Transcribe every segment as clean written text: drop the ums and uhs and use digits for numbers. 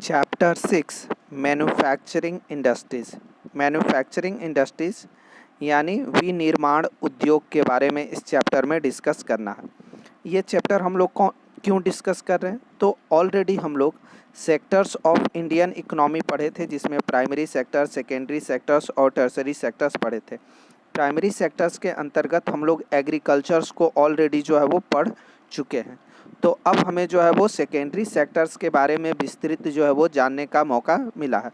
Chapter 6 manufacturing industries. Manufacturing industries यानी विनिर्माण उद्योग के बारे में इस चैप्टर में डिस्कस करना है। ये चैप्टर हम लोग को क्यों डिस्कस कर रहे हैं, तो ऑलरेडी हम लोग सेक्टर्स ऑफ इंडियन इकोनॉमी पढ़े थे, जिसमें प्राइमरी सेक्टर, सेकेंडरी सेक्टर्स और टर्सरी सेक्टर्स पढ़े थे। प्राइमरी सेक्टर्स के अंतर्गत हम लोग एग्रीकल्चर्स को ऑलरेडी जो है वो पढ़ चुके हैं। तो अब हमें जो है वो सेकेंडरी सेक्टर्स के बारे में विस्तृत जो है वो जानने का मौका मिला है।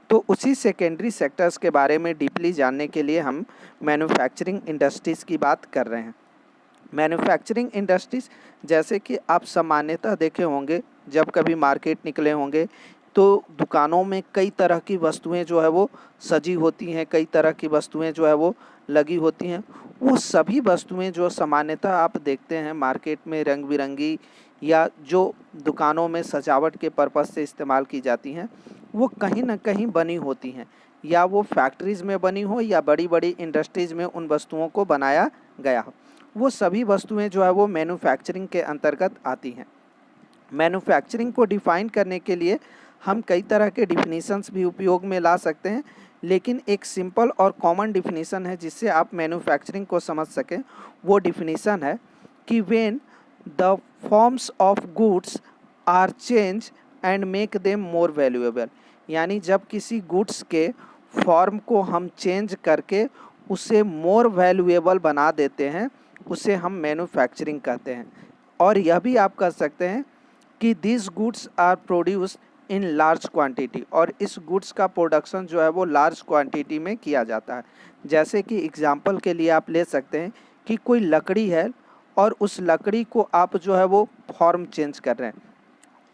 तो उसी सेकेंडरी सेक्टर्स के बारे में डीपली जानने के लिए हम मैन्युफैक्चरिंग इंडस्ट्रीज़ की बात कर रहे हैं। मैन्युफैक्चरिंग इंडस्ट्रीज़, जैसे कि आप सामान्यतः देखे होंगे, जब कभी मार्केट निकले होंगे तो दुकानों में कई तरह की वस्तुएं जो है वो सजी होती हैं, कई तरह की वस्तुएं जो है वो लगी होती हैं। वो सभी वस्तुएं जो सामान्यतः आप देखते हैं मार्केट में रंग बिरंगी या जो दुकानों में सजावट के पर्पज़ से इस्तेमाल की जाती हैं, वो कहीं ना कहीं बनी होती हैं, या वो फैक्ट्रीज़ में बनी हो या बड़ी बड़ी इंडस्ट्रीज़ में उन वस्तुओं को बनाया गया हो। वो सभी वस्तुएं जो है वो मैन्युफैक्चरिंग के अंतर्गत आती हैं। मैन्युफैक्चरिंग को डिफ़ाइन करने के लिए हम कई तरह के डिफिनीशंस भी उपयोग में ला सकते हैं, लेकिन एक सिंपल और कॉमन डिफिनीशन है जिससे आप मैन्युफैक्चरिंग को समझ सकें। वो डिफिनीशन है कि when the forms of goods are change and make them more valuable, यानी जब किसी गुड्स के फॉर्म को हम चेंज करके उसे मोर वैल्यूएबल बना देते हैं, उसे हम मैन्युफैक्चरिंग कहते हैं। और यह भी आप कह सकते हैं कि this goods are produced in large quantity, और इस गुड्स का प्रोडक्शन जो है वो लार्ज क्वांटिटी में किया जाता है। जैसे कि एग्जांपल के लिए आप ले सकते हैं कि कोई लकड़ी है और उस लकड़ी को आप जो है वो फॉर्म चेंज कर रहे हैं।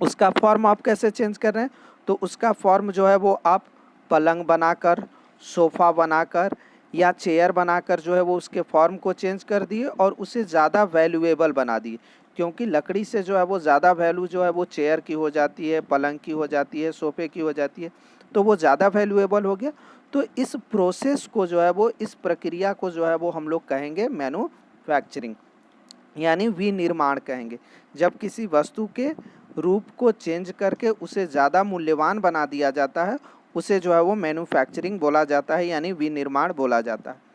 उसका फॉर्म आप कैसे चेंज कर रहे हैं, तो उसका फॉर्म जो है वो आप पलंग बनाकर, सोफ़ा बनाकर या चेयर बनाकर जो है वो उसके फॉर्म को चेंज कर दिए और उसे ज़्यादा वैल्यूएबल बना दिए। क्योंकि लकड़ी से जो है वो ज़्यादा वैल्यू जो है वो चेयर की हो जाती है, पलंग की हो जाती है, सोफ़े की हो जाती है, तो वो ज़्यादा वैल्यूएबल हो गया। तो इस प्रोसेस को जो है वो, इस प्रक्रिया को जो है वो हम लोग कहेंगे मैन्युफैक्चरिंग, यानी विनिर्माण कहेंगे। जब किसी वस्तु के रूप को चेंज करके उसे ज़्यादा मूल्यवान बना दिया जाता है, उसे जो है वो मैन्युफैक्चरिंग बोला जाता है, यानी विनिर्माण बोला जाता है।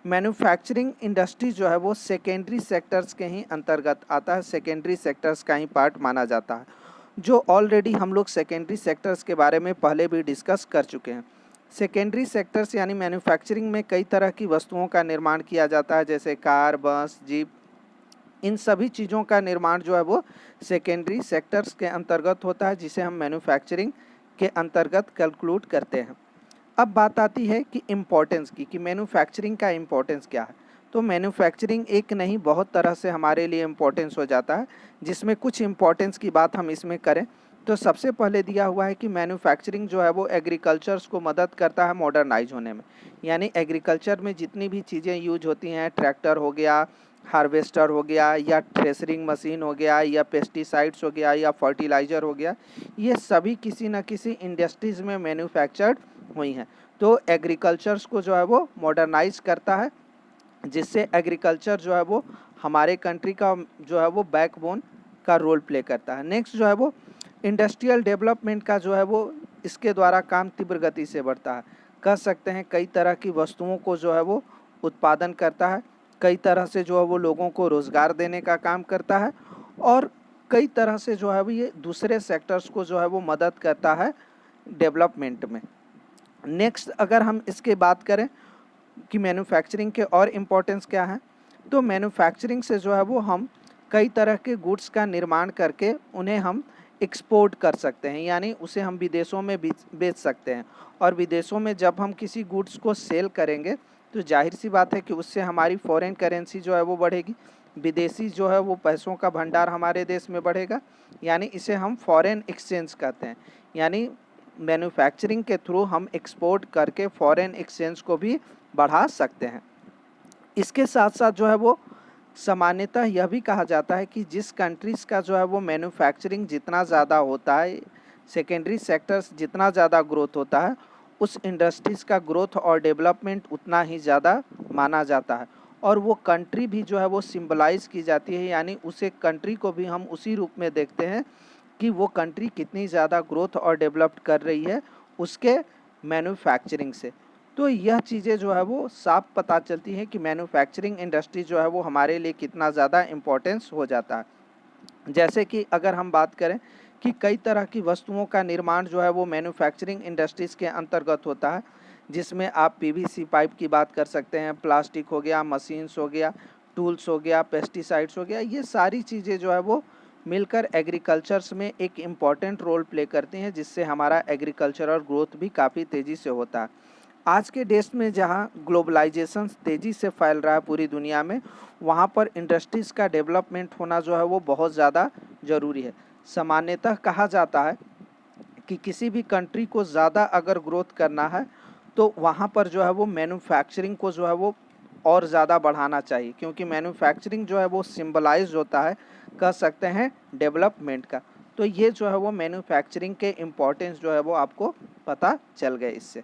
मैन्युफैक्चरिंग इंडस्ट्री जो है वो सेकेंडरी सेक्टर्स के ही अंतर्गत आता है, सेकेंडरी सेक्टर्स का ही पार्ट माना जाता है, जो ऑलरेडी हम लोग सेकेंडरी सेक्टर्स के बारे में पहले भी डिस्कस कर चुके हैं। सेकेंडरी सेक्टर्स यानी मैन्युफैक्चरिंग में कई तरह की वस्तुओं का निर्माण किया जाता है, जैसे कार, बस, जीप, इन सभी चीज़ों का निर्माण जो है वो सेकेंडरी सेक्टर्स के अंतर्गत होता है, जिसे हम मैन्युफैक्चरिंग के अंतर्गत कैलकुलेट करते हैं। अब बात आती है कि इम्पोर्टेंस की, कि मैन्युफैक्चरिंग का इम्पोर्टेंस क्या है। तो मैन्युफैक्चरिंग एक नहीं, बहुत तरह से हमारे लिए इम्पोर्टेंस हो जाता है, जिसमें कुछ इम्पोर्टेंस की बात हम इसमें करें तो सबसे पहले दिया हुआ है कि मैन्युफैक्चरिंग जो है वो एग्रीकल्चर्स को मदद करता है मॉडर्नाइज होने में। यानी एग्रीकल्चर में जितनी भी चीज़ें यूज होती हैं, ट्रैक्टर हो गया, हार्वेस्टर हो गया, या थ्रेशरिंग मशीन हो गया, या पेस्टिसाइड्स हो गया, या फर्टिलाइज़र हो गया, ये सभी किसी न किसी इंडस्ट्रीज़ में मैन्युफैक्चर्ड हुई हैं। तो एग्रीकल्चर्स को जो है वो मॉडर्नाइज करता है, जिससे एग्रीकल्चर जो है वो हमारे कंट्री का जो है वो बैकबोन का रोल प्ले करता है। नेक्स्ट जो है वो इंडस्ट्रियल डेवलपमेंट का जो है वो इसके द्वारा काम तीव्र गति से बढ़ता है। कह सकते हैं कई तरह की वस्तुओं को जो है वो उत्पादन करता है, कई तरह से जो है वो लोगों को रोज़गार देने का काम करता है, और कई तरह से जो है वो ये दूसरे सेक्टर्स को जो है वो मदद करता है डेवलपमेंट में। नेक्स्ट अगर हम इसके बात करें कि मैन्युफैक्चरिंग के और इम्पोर्टेंस क्या है, तो मैन्युफैक्चरिंग से जो है वो हम कई तरह के गुड्स का निर्माण करके उन्हें हम एक्सपोर्ट कर सकते हैं, यानी उसे हम विदेशों में बेच सकते हैं। और विदेशों में जब हम किसी गुड्स को सेल करेंगे तो जाहिर सी बात है कि उससे हमारी फॉरेन करेंसी जो है वो बढ़ेगी, विदेशी जो है वो पैसों का भंडार हमारे देश में बढ़ेगा, यानी इसे हम फॉरेन एक्सचेंज कहते हैं। यानी मैन्युफैक्चरिंग के थ्रू हम एक्सपोर्ट करके फॉरेन एक्सचेंज को भी बढ़ा सकते हैं। इसके साथ साथ जो है वो सामान्यतः यह भी कहा जाता है कि जिस कंट्रीज़ का जो है वो मैन्युफैक्चरिंग जितना ज़्यादा होता है, सेकेंडरी सेक्टर्स जितना ज़्यादा ग्रोथ होता है, उस इंडस्ट्रीज़ का ग्रोथ और डेवलपमेंट उतना ही ज़्यादा माना जाता है। और वो कंट्री भी जो है वो सिम्बलाइज़ की जाती है, यानी उसे कंट्री को भी हम उसी रूप में देखते हैं कि वो कंट्री कितनी ज़्यादा ग्रोथ और डेवलप्ड कर रही है उसके मैन्युफैक्चरिंग से। तो यह चीज़ें जो है वो साफ पता चलती हैं कि मैन्युफैक्चरिंग इंडस्ट्री जो है वो हमारे लिए कितना ज़्यादा इम्पोर्टेंस हो जाता है। जैसे कि अगर हम बात करें कि कई तरह की वस्तुओं का निर्माण जो है वो मैन्युफैक्चरिंग इंडस्ट्रीज़ के अंतर्गत होता है, जिसमें आप पीवीसी पाइप की बात कर सकते हैं, प्लास्टिक हो गया, मशीन्स हो गया, टूल्स हो गया, पेस्टिसाइड्स हो गया। ये सारी चीज़ें जो है वो मिलकर एग्रीकल्चर्स में एक इम्पॉर्टेंट रोल प्ले करती हैं, जिससे हमारा एग्रीकल्चरल ग्रोथ भी काफ़ी तेज़ी से होता है। आज के डेट में जहाँ ग्लोबलाइजेशन तेज़ी से फैल रहा है पूरी दुनिया में, वहाँ पर इंडस्ट्रीज़ का डेवलपमेंट होना जो है वो बहुत ज़्यादा ज़रूरी है। सामान्यतः कहा जाता है कि किसी भी कंट्री को ज़्यादा अगर ग्रोथ करना है तो वहाँ पर जो है वो मैन्युफैक्चरिंग को जो है वो और ज़्यादा बढ़ाना चाहिए, क्योंकि मैन्युफैक्चरिंग जो है वो सिंबलाइज होता है, कह सकते हैं, डेवलपमेंट का। तो ये जो है वो मैन्युफैक्चरिंग के इम्पोर्टेंस जो है वो आपको पता चल गए इससे।